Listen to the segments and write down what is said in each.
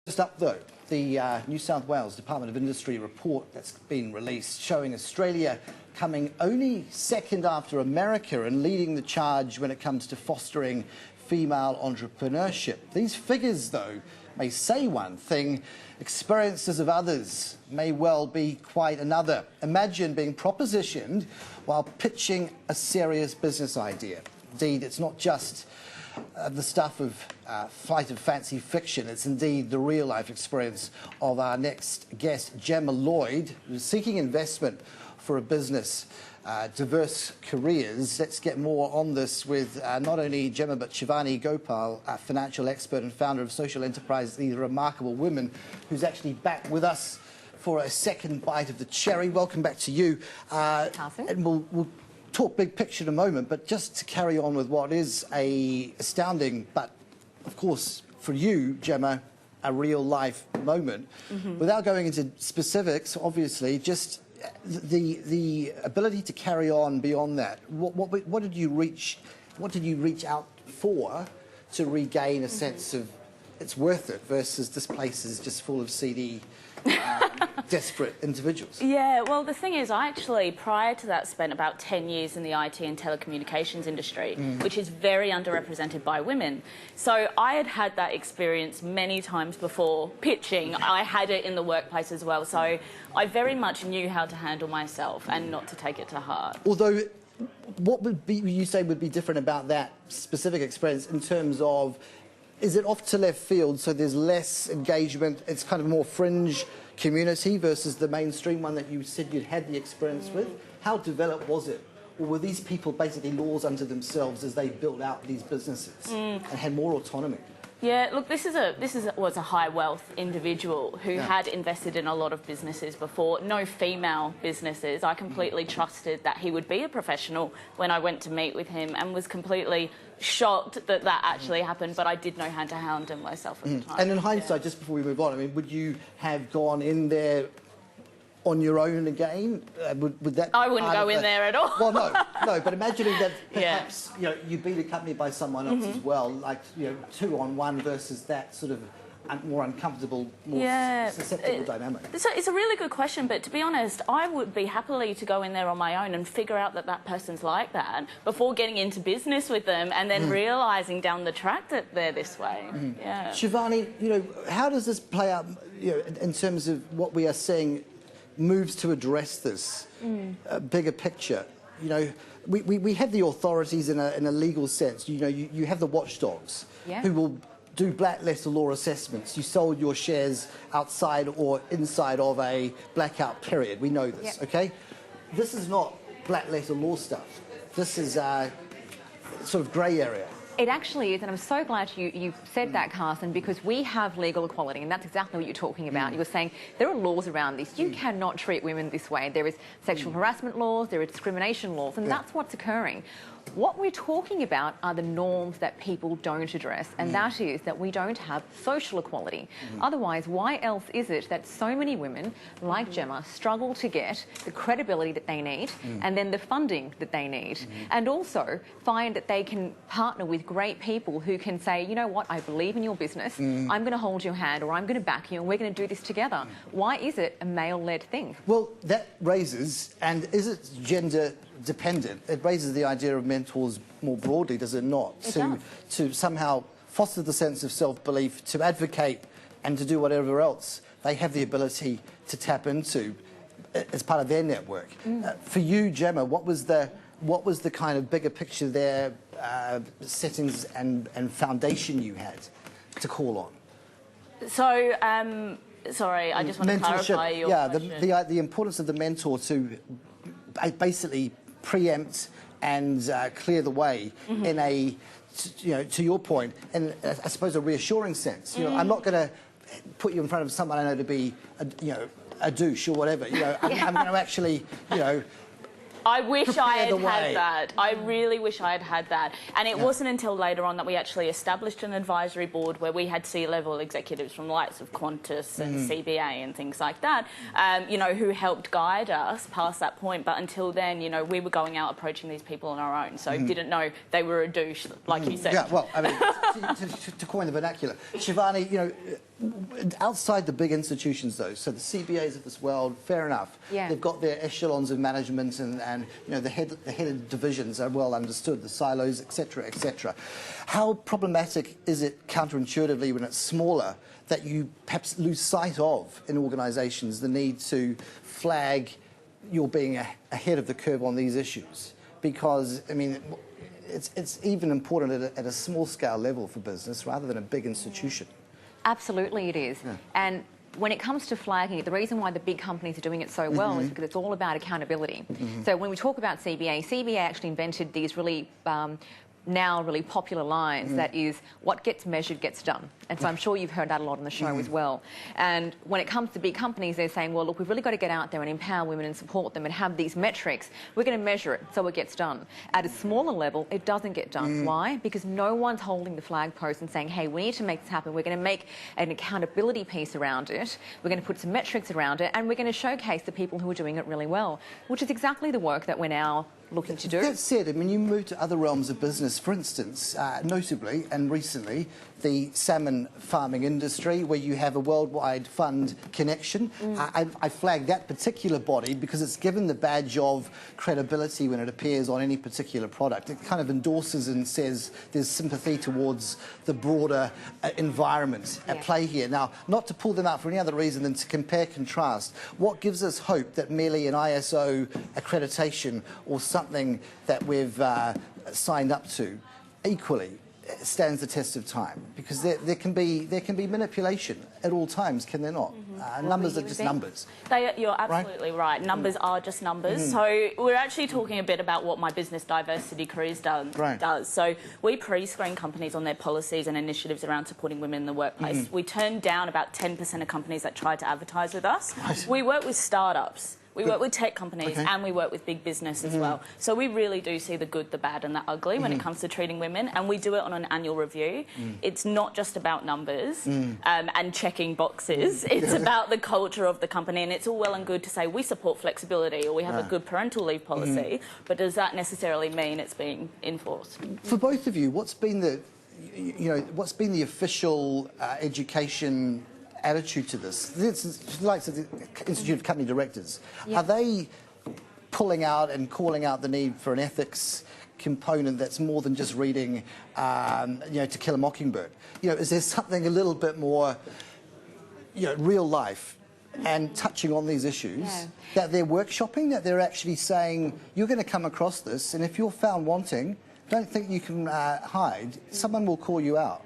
Just up though, the New South Wales Department of Industry report that's been released showing Australia coming only second after America and leading the charge when it comes to fostering female entrepreneurship. These figures though may say one thing, experiences of others may well be quite another. Imagine being propositioned while pitching a serious business idea. Indeed, it's not just the stuff of flight of fancy fiction. It's indeed the real-life experience of our next guest, Gemma Lloyd, who's seeking investment for a business, diverse careers. Let's get more on this with not only Gemma, but Shivani, Gopal, a financial expert and founder of social enterprise, The Remarkable Women, who's actually back with us for a second bite of the cherry. Welcome back to you. And we'll talk big picture in a moment, but just to carry on with what is a astounding, but of course for you, Gemma, a real life moment. Without going into specifics, obviously, just the ability to carry on beyond that. What did you reach? What did you reach out for to regain a sense of it's worth it versus this place is just full of seedy, desperate individuals? Yeah, well, the thing is, I actually, prior to that, spent about 10 years in the IT and telecommunications industry, which is very underrepresented by women. So I had had that experience many times before pitching. I had it in the workplace as well. So I very much knew how to handle myself and not to take it to heart. Although, what would you say would be different about that specific experience in terms of, is it off to left field, so there's less engagement, it's kind of more fringe community versus the mainstream one that you said you'd had the experience with? How developed was it? Or were these people basically laws unto themselves as they built out these businesses and had more autonomy? Yeah, look, this was a high wealth individual who had invested in a lot of businesses before, no female businesses. I completely trusted that he would be a professional when I went to meet with him and was completely shocked that that actually happened, but I did know how to handle myself at the time. And in hindsight, just before we move on, I mean, would you have gone in there on your own again? Would that? I wouldn't go in there at all. Well, no, but imagining that perhaps you know you beat accompanied by someone else as well, like 2-on-1 versus that sort of more uncomfortable, more susceptible dynamic. So it's a really good question, but to be honest, I would be happily to go in there on my own and figure out that that person's like that before getting into business with them and then realising down the track that they're this way. Yeah. Shivani, how does this play out? In terms of what we are seeing. Moves to address this bigger picture. We have the authorities in a legal sense. You have the watchdogs who will do black letter law assessments. You sold your shares outside or inside of a blackout period. We know this, okay? This is not black letter law stuff. This is sort of grey area. It actually is, and I'm so glad you said that, Carson, because we have legal equality, and that's exactly what you're talking about. You were saying there are laws around this. You cannot treat women this way. There is sexual harassment laws, there are discrimination laws, and that's what's occurring. What we're talking about are the norms that people don't address, and that is that we don't have social equality. Otherwise, why else is it that so many women, like Gemma, struggle to get the credibility that they need and then the funding that they need, and also find that they can partner with great people who can say, you know what, I believe in your business, I'm going to hold your hand, or I'm going to back you, and we're going to do this together. Why is it a male-led thing? Well, that raises, and is it gender dependent? It raises the idea of mentors more broadly, does it not? To somehow foster the sense of self-belief, to advocate and to do whatever else they have the ability to tap into as part of their network. For you, Gemma, what was the kind of bigger picture there, settings and foundation you had to call on? So, sorry, I just want to clarify your question. The importance of the mentor to basically preempt and clear the way in a, to your point, in I suppose a reassuring sense. I'm not going to put you in front of someone I know to be, a douche or whatever. I'm going to actually, I wish I had had that. I really wish I had had that. And it wasn't until later on that we actually established an advisory board where we had C-level executives from the likes of Qantas and CBA and things like that, who helped guide us past that point. But until then, we were going out approaching these people on our own. So didn't know they were a douche, like you said. Yeah, well, I mean, to coin the vernacular. Shivani, you know, outside the big institutions, though, so the CBAs of this world, fair enough. Yeah. They've got their echelons of management and you know, the headed divisions are well understood, the silos, etc., etc. How problematic is it counterintuitively when it's smaller that you perhaps lose sight of in organisations the need to flag you're being ahead of the curve on these issues? Because, I mean, it's even important at a small scale level for business rather than a big institution. Absolutely it is. Yeah. And when it comes to flagging it, the reason why the big companies are doing it so well is because it's all about accountability. So when we talk about CBA actually invented these really now really popular lines that is, what gets measured gets done. And so I'm sure you've heard that a lot on the show as well. And when it comes to big companies, they're saying, well, look, we've really got to get out there and empower women and support them and have these metrics. We're going to measure it so it gets done. At a smaller level, it doesn't get done. Why? Because no one's holding the flag post and saying, hey, we need to make this happen. We're going to make an accountability piece around it. We're going to put some metrics around it, and we're going to showcase the people who are doing it really well, which is exactly the work that we're now looking to do. That said, I mean, you move to other realms of business, for instance, notably and recently, the salmon farming industry, where you have a worldwide fund connection. I flagged that particular body because it's given the badge of credibility when it appears on any particular product. It kind of endorses and says there's sympathy towards the broader environment at play here. Now, not to pull them out for any other reason than to compare contrast, what gives us hope that merely an ISO accreditation or something that we've signed up to equally stands the test of time? Because there can be manipulation at all times, can there not? Numbers are just numbers. You're absolutely right. Numbers are just numbers. So we're actually talking a bit about what my business diversity careers does. So we pre-screen companies on their policies and initiatives around supporting women in the workplace. We turn down about 10% of companies that try to advertise with us. We work with startups. We work with tech companies and we work with big business as well. So we really do see the good, the bad and the ugly when it comes to treating women, and we do it on an annual review. It's not just about numbers and checking boxes. It's about the culture of the company, and it's all well and good to say we support flexibility or we have a good parental leave policy, but does that necessarily mean it's being enforced? For both of you, what's been the official education attitude to this? The likes of the Institute of Company Directors, are they pulling out and calling out the need for an ethics component that's more than just reading, To Kill a Mockingbird? Is there something a little bit more, real life and touching on these issues that they're workshopping, that they're actually saying, you're going to come across this, and if you're found wanting, don't think you can hide. Someone will call you out.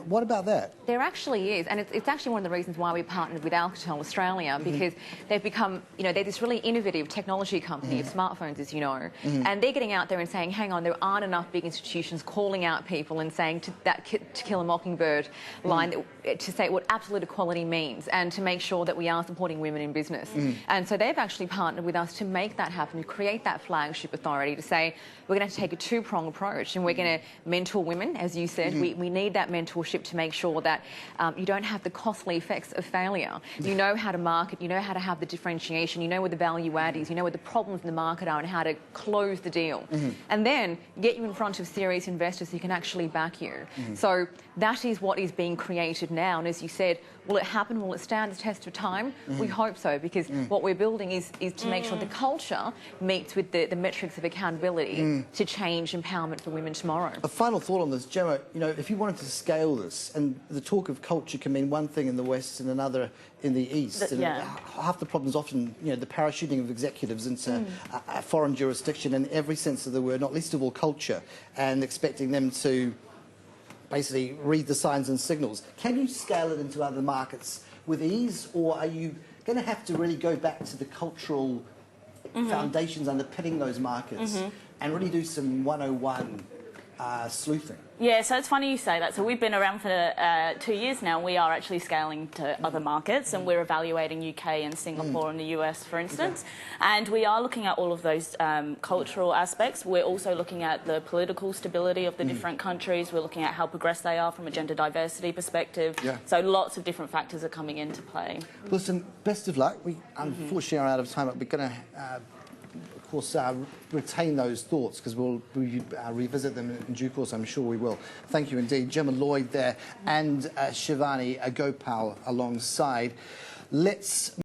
What about that? There actually is, and it's actually one of the reasons why we partnered with Alcatel Australia, because they've become, they're this really innovative technology company of smartphones, as you know, and they're getting out there and saying, hang on, there aren't enough big institutions calling out people and saying To Kill a Mockingbird line, to say what absolute equality means and to make sure that we are supporting women in business. And so they've actually partnered with us to make that happen, to create that flagship authority, to say we're going to have to take a two-pronged approach and we're going to mentor women, as you said. We need that mentorship to make sure that you don't have the costly effects of failure. You know how to market, you know how to have the differentiation, you know where the value add is, you know where the problems in the market are and how to close the deal. And then get you in front of serious investors who can actually back you. So that is what is being created now. And as you said, will it happen? Will it stand the test of time? We hope so, because what we're building is to make sure the culture meets with the metrics of accountability to change empowerment for women tomorrow. A final thought on this, Gemma, if you wanted to scale this, and the talk of culture can mean one thing in the West and another in the East. And half the problem is often, the parachuting of executives into a foreign jurisdiction in every sense of the word, not least of all culture, and expecting them to basically read the signs and signals. Can you scale it into other markets with ease, or are you going to have to really go back to the cultural foundations underpinning those markets and really do some 101 sleuthing? Yeah, so it's funny you say that. So we've been around for 2 years now. We are actually scaling to other markets, and we're evaluating UK and Singapore and the US, for instance. And we are looking at all of those cultural aspects. We're also looking at the political stability of the different countries. We're looking at how progressed they are from a gender diversity perspective. So lots of different factors are coming into play. Listen, best of luck. We unfortunately are out of time, but we're going to of course, retain those thoughts because we'll revisit them in due course. I'm sure we will. Thank you indeed. Gemma Lloyd there and Shivani Gopal alongside. Let's